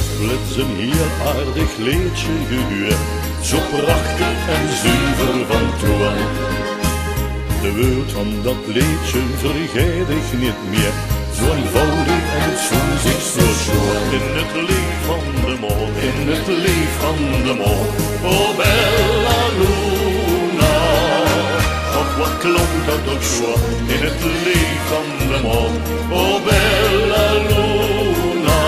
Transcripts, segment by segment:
heb een heel aardig liedje gehuurd, zo prachtig en zuiver van toon. De woord van dat liedje vergeet ik niet meer, zo eenvoudig en zo zich zo schoon. In het lief van de mol, in het lief van de mol, oh bella luna. Och wat klonk dat ook zo, in het lief van de mol, oh bella luna.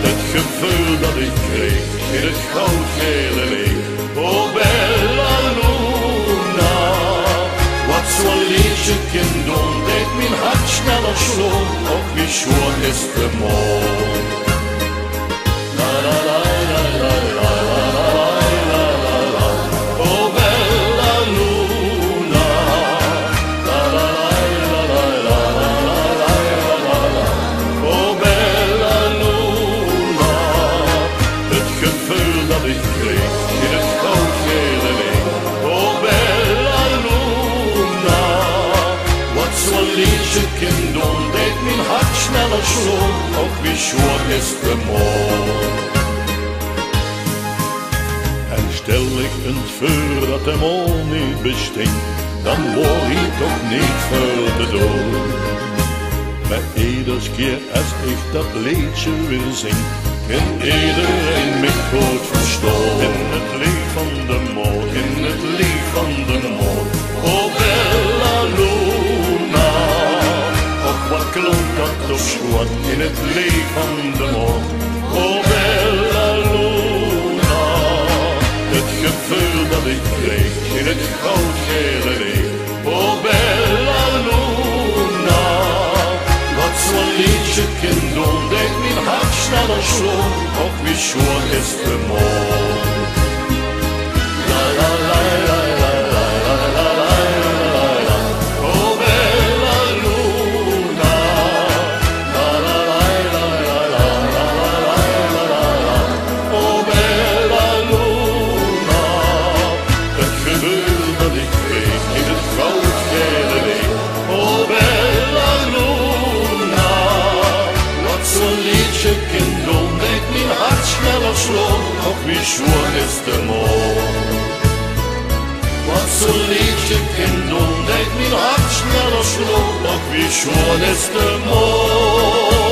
Het gevoel dat ik kreeg in het goudgele leeg, oh bella luna. Wat zo'n liedje kan doen, deed mijn hart sneller sloeg, och wie schoon is de mol. La la la la la la la la la la, oh bella luna. La la la la la la la la la, oh bella luna. Het gevoel dat ik kreeg in het goudgele leeg, oh bella luna. Wat zo'n liedje kan doen, deed mijn hart sneller sloeg, och wie schoon is de mol. En stel ik het voor dat de mol niet bestaat, dan word ik toch niet voor de dood. Maar ieders keer als ik dat liedje weer zing, kan iedereen mij goed verstaan. In het lief van de mol, in het lief van de mol, oh bella luna. Och wat klonk dat toch schoon, in het lief van de mol, oh bella luna. Het gevoel dat ik kreeg in het goudgele leeg, oh bella luna. Wat zo'n liedje kan doen, deed mijn hart sneller sloeg, och wie schoon is de mol. La la la la la la la la la la, oh bella luna. La la la la la la la la la, oh bella luna. Het gevoel dat ik kreeg in het goudgele leeg, oh bella luna. Wat zo'n liedje kan doen, deed mijn hart sneller sloeg, och wie schoon is de mol. Wat zo'n liedje kan doen, deed mijn hart sneller sloeg, och wie schoon is de mol.